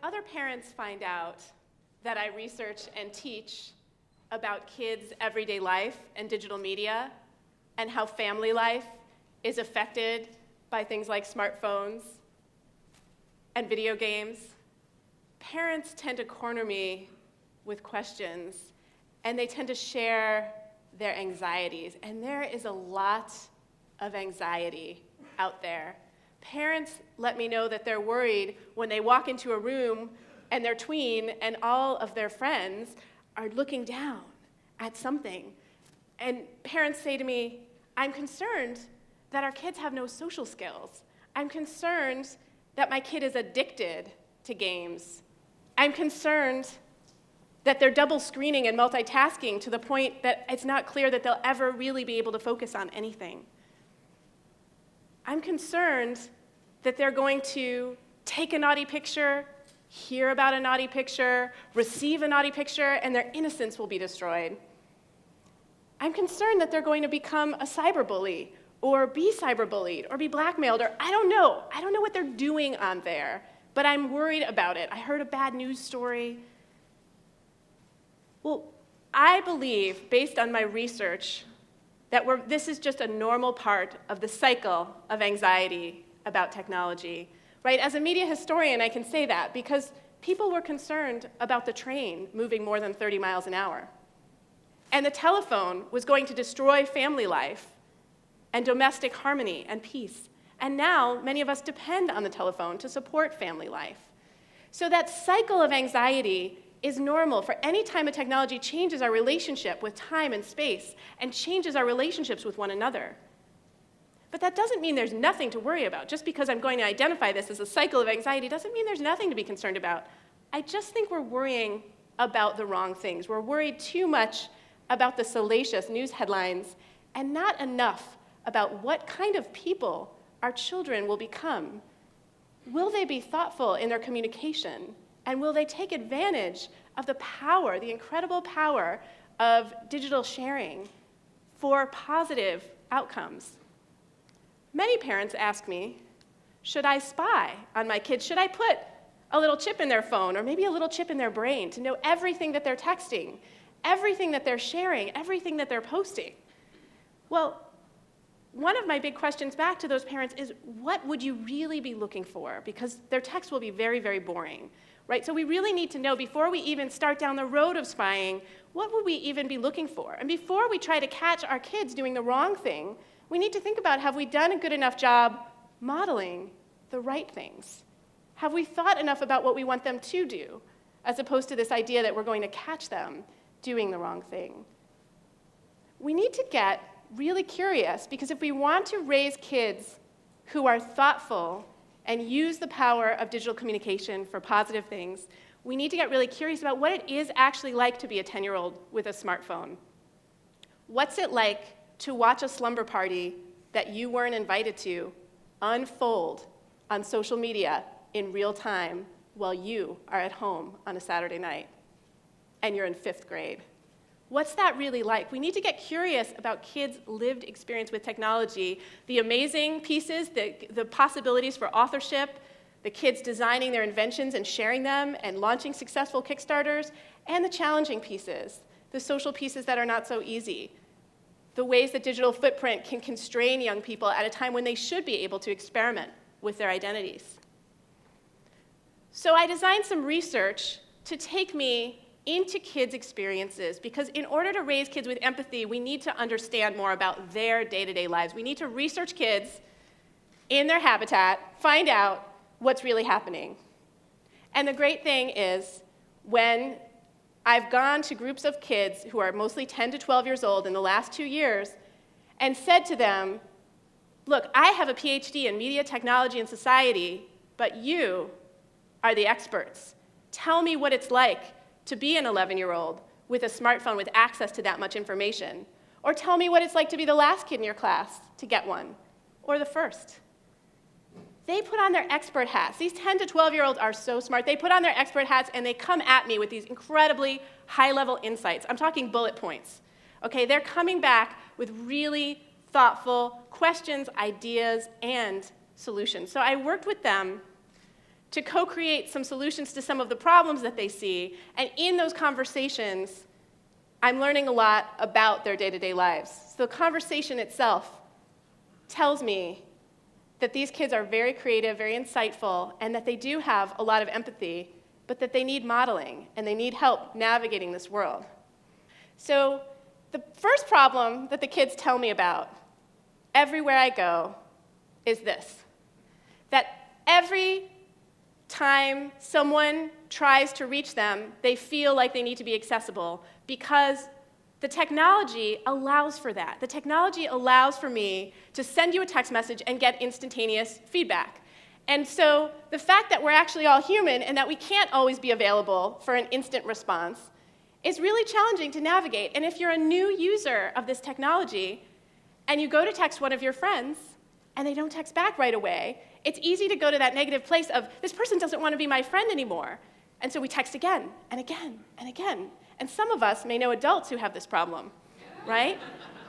other parents find out that I research and teach about kids' everyday life and digital media and how family life is affected by things like smartphones and video games, parents tend to corner me with questions, and they tend to share their anxieties. And there is a lot of anxiety out there. Parents let me know that they're worried when they walk into a room and their tween and all of their friends are looking down at something. And parents say to me, I'm concerned that our kids have no social skills. I'm concerned that my kid is addicted to games. I'm concerned that they're double screening and multitasking to the point that it's not clear that they'll ever really be able to focus on anything. I'm concerned that they're going to take a naughty picture, hear about a naughty picture, receive a naughty picture, and their innocence will be destroyed. I'm concerned that they're going to become a cyberbully, or be cyberbullied, or be blackmailed, or I don't know. I don't know what they're doing on there, but I'm worried about it. I heard a bad news story. Well, I believe, based on my research, that this is just a normal part of the cycle of anxiety about technology, right? As a media historian, I can say that because people were concerned about the train moving more than 30 miles an hour. And the telephone was going to destroy family life and domestic harmony and peace. And now, many of us depend on the telephone to support family life. So that cycle of anxiety is normal for any time a technology changes our relationship with time and space and changes our relationships with one another. But that doesn't mean there's nothing to worry about. Just because I'm going to identify this as a cycle of anxiety doesn't mean there's nothing to be concerned about. I just think we're worrying about the wrong things. We're worried too much about the salacious news headlines and not enough about what kind of people our children will become. Will they be thoughtful in their communication? And will they take advantage of the power, the incredible power of digital sharing for positive outcomes? Many parents ask me, should I spy on my kids? Should I put a little chip in their phone or maybe a little chip in their brain to know everything that they're texting, everything that they're sharing, everything that they're posting? Well, one of my big questions back to those parents is, what would you really be looking for? Because their text will be very, very boring, right? So we really need to know, before we even start down the road of spying, what would we even be looking for? And before we try to catch our kids doing the wrong thing, we need to think about, have we done a good enough job modeling the right things? Have we thought enough about what we want them to do, as opposed to this idea that we're going to catch them doing the wrong thing? We need to get really curious, because if we want to raise kids who are thoughtful and use the power of digital communication for positive things, we need to get really curious about what it is actually like to be a 10-year-old with a smartphone. What's it like to watch a slumber party that you weren't invited to unfold on social media in real time while you are at home on a Saturday night and you're in 5th grade? What's that really like? We need to get curious about kids' lived experience with technology, the amazing pieces, the possibilities for authorship, the kids designing their inventions and sharing them and launching successful Kickstarters, and the challenging pieces, the social pieces that are not so easy, the ways that digital footprint can constrain young people at a time when they should be able to experiment with their identities. So I designed some research to take me into kids' experiences, because in order to raise kids with empathy, we need to understand more about their day-to-day lives. We need to research kids in their habitat, find out what's really happening. And the great thing is, when I've gone to groups of kids who are mostly 10 to 12 years old in the last 2 years and said to them, look, I have a PhD in media, technology, and society, but you are the experts. Tell me what it's like to be an 11-year-old with a smartphone with access to that much information. Or tell me what it's like to be the last kid in your class to get one, or the first. They put on their expert hats. These 10 to 12-year-olds are so smart. They put on their expert hats and they come at me with these incredibly high-level insights. I'm talking bullet points. Okay, they're coming back with really thoughtful questions, ideas, and solutions. So I worked with them to co-create some solutions to some of the problems that they see. And in those conversations, I'm learning a lot about their day-to-day lives. So the conversation itself tells me that these kids are very creative, very insightful, and that they do have a lot of empathy, but that they need modeling, and they need help navigating this world. So the first problem that the kids tell me about everywhere I go is this, that every time someone tries to reach them, they feel like they need to be accessible because the technology allows for that. The technology allows for me to send you a text message and get instantaneous feedback. And so the fact that we're actually all human and that we can't always be available for an instant response is really challenging to navigate. And if you're a new user of this technology and you go to text one of your friends and they don't text back right away, it's easy to go to that negative place of, this person doesn't want to be my friend anymore. And so we text again and again and again. And some of us may know adults who have this problem, right?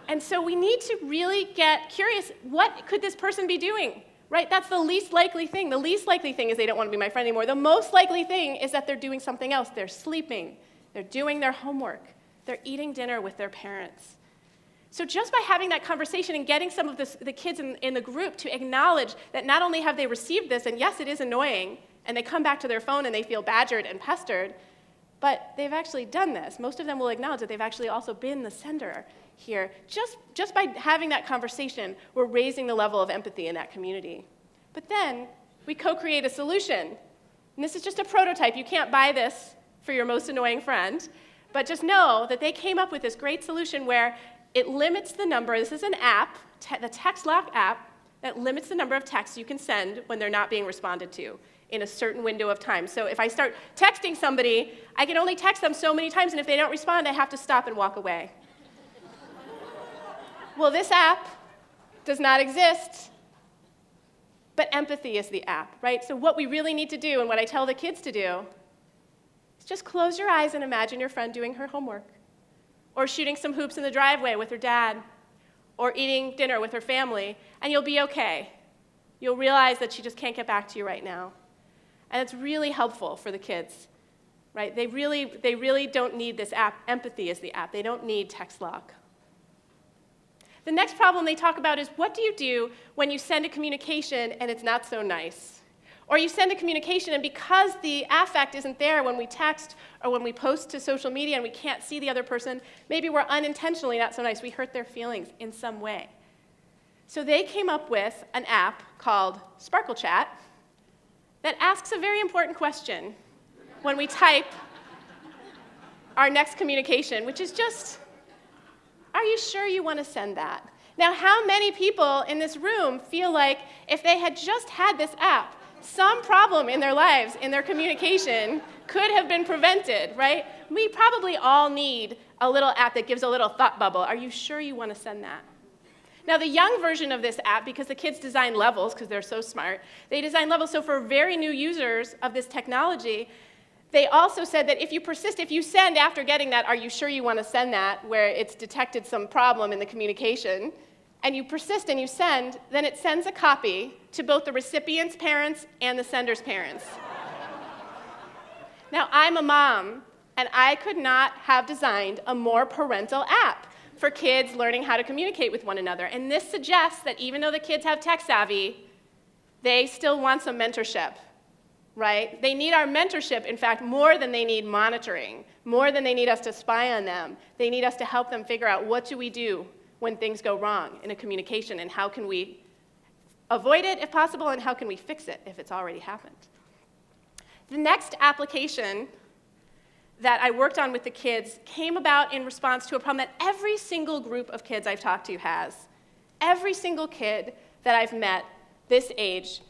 And so we need to really get curious, what could this person be doing, right? That's the least likely thing. The least likely thing is they don't want to be my friend anymore. The most likely thing is that they're doing something else. They're sleeping, they're doing their homework, they're eating dinner with their parents. So just by having that conversation and getting some of the kids in the group to acknowledge that not only have they received this, and yes, it is annoying, and they come back to their phone and they feel badgered and pestered, but they've actually done this. Most of them will acknowledge that they've actually also been the sender here. Just by having that conversation, we're raising the level of empathy in that community. But then we co-create a solution. And this is just a prototype. You can't buy this for your most annoying friend. But just know that they came up with this great solution where it limits the number. This is an app, the TextLock app, that limits the number of texts you can send when they're not being responded to in a certain window of time. So if I start texting somebody, I can only text them so many times, and if they don't respond, I have to stop and walk away. Well, this app does not exist, but empathy is the app, right? So what we really need to do, and what I tell the kids to do, is just close your eyes and imagine your friend doing her homework, or shooting some hoops in the driveway with her dad, or eating dinner with her family, and you'll be okay. You'll realize that she just can't get back to you right now. And it's really helpful for the kids, right? They really don't need this app. Empathy is the app. They don't need TextLock. The next problem they talk about is, what do you do when you send a communication and it's not so nice? Or you send a communication, and because the affect isn't there when we text or when we post to social media and we can't see the other person, maybe we're unintentionally not so nice. We hurt their feelings in some way. So they came up with an app called Sparkle Chat that asks a very important question when we type our next communication, which is just, are you sure you want to send that? Now, how many people in this room feel like if they had just had this app, some problem in their lives, in their communication, could have been prevented, right? We probably all need a little app that gives a little thought bubble. Are you sure you want to send that? Now, the young version of this app, because the kids design levels, because they're so smart, they design levels. So for very new users of this technology, they also said that if you persist, if you send after getting that, are you sure you want to send that, where it's detected some problem in the communication, and you persist and you send, then it sends a copy to both the recipient's parents and the sender's parents. Now, I'm a mom, and I could not have designed a more parental app for kids learning how to communicate with one another. And this suggests that even though the kids have tech savvy, they still want some mentorship, right? They need our mentorship, in fact, more than they need monitoring, more than they need us to spy on them. They need us to help them figure out, what do we do when things go wrong in a communication, and how can we avoid it if possible, and how can we fix it if it's already happened? The next application that I worked on with the kids came about in response to a problem that every single group of kids I've talked to has. Every single kid that I've met this age,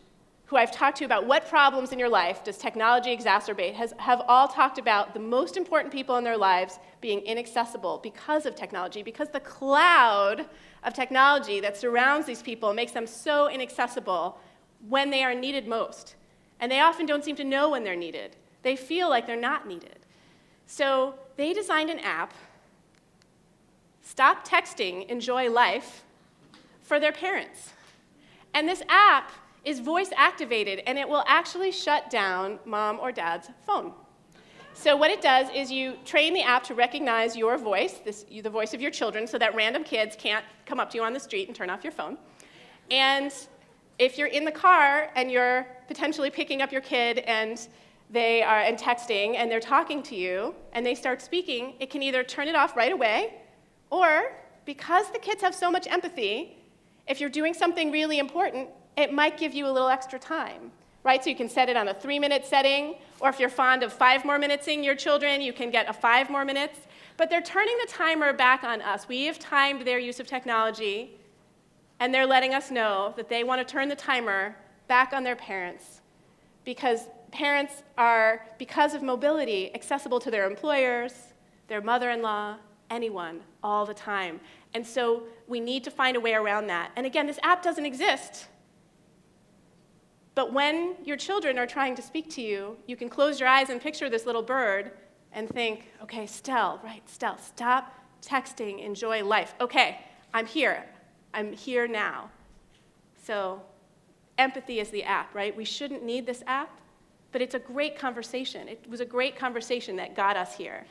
who I've talked to about what problems in your life does technology exacerbate, have all talked about the most important people in their lives being inaccessible because of technology, because the cloud of technology that surrounds these people makes them so inaccessible when they are needed most. And they often don't seem to know when they're needed. They feel like they're not needed. So they designed an app, Stop Texting, Enjoy Life, for their parents. And this app is voice activated, and it will actually shut down mom or dad's phone. So what it does is you train the app to recognize your voice, the voice of your children, so that random kids can't come up to you on the street and turn off your phone. And if you're in the car and you're potentially picking up your kid and and texting and they're talking to you and they start speaking, it can either turn it off right away, or because the kids have so much empathy, if you're doing something really important, it might give you a little extra time, right? So you can set it on a 3-minute setting, or if you're fond of 5 more minutes in your children, you can get a 5 more minutes. But they're turning the timer back on us. We have timed their use of technology, and they're letting us know that they want to turn the timer back on their parents, because parents are, because of mobility, accessible to their employers, their mother-in-law, anyone, all the time. And so we need to find a way around that. And again, this app doesn't exist. But when your children are trying to speak to you, you can close your eyes and picture this little bird and think, okay, Stell, stop texting, enjoy life. Okay, I'm here now. So empathy is the app, right? We shouldn't need this app, but it's a great conversation. It was a great conversation that got us here.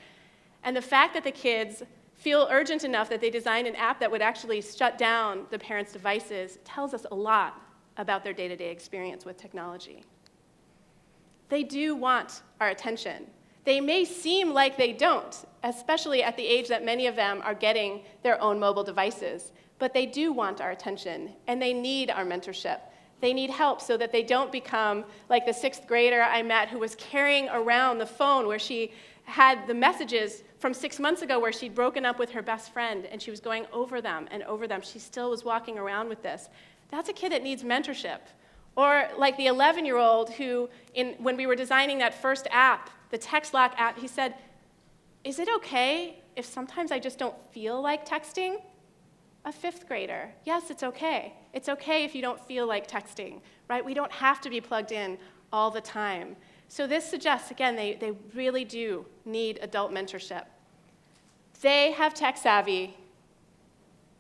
And the fact that the kids feel urgent enough that they designed an app that would actually shut down the parents' devices tells us a lot about their day-to-day experience with technology. They do want our attention. They may seem like they don't, especially at the age that many of them are getting their own mobile devices, but they do want our attention, and they need our mentorship. They need help so that they don't become like the 6th grader I met who was carrying around the phone where she had the messages from 6 months ago where she'd broken up with her best friend, and she was going over them and over them. She still was walking around with this. That's a kid that needs mentorship. Or like the 11-year-old who, when we were designing that first app, the Text Lock app, he said, is it okay if sometimes I just don't feel like texting? A 5th grader. Yes, it's okay. It's okay if you don't feel like texting, right? We don't have to be plugged in all the time. So this suggests, again, they really do need adult mentorship. They have tech savvy,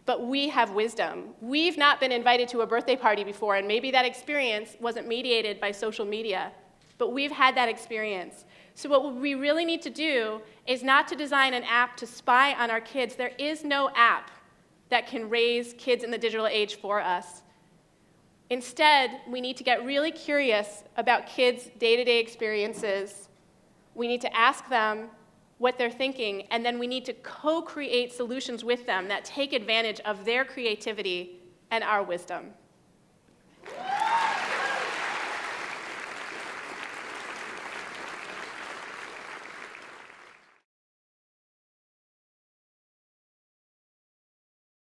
but we have wisdom. We've not been invited to a birthday party before, and maybe that experience wasn't mediated by social media, but we've had that experience. So what we really need to do is not to design an app to spy on our kids. There is no app that can raise kids in the digital age for us. Instead, we need to get really curious about kids' day-to-day experiences. We need to ask them what they're thinking, and then we need to co-create solutions with them that take advantage of their creativity and our wisdom.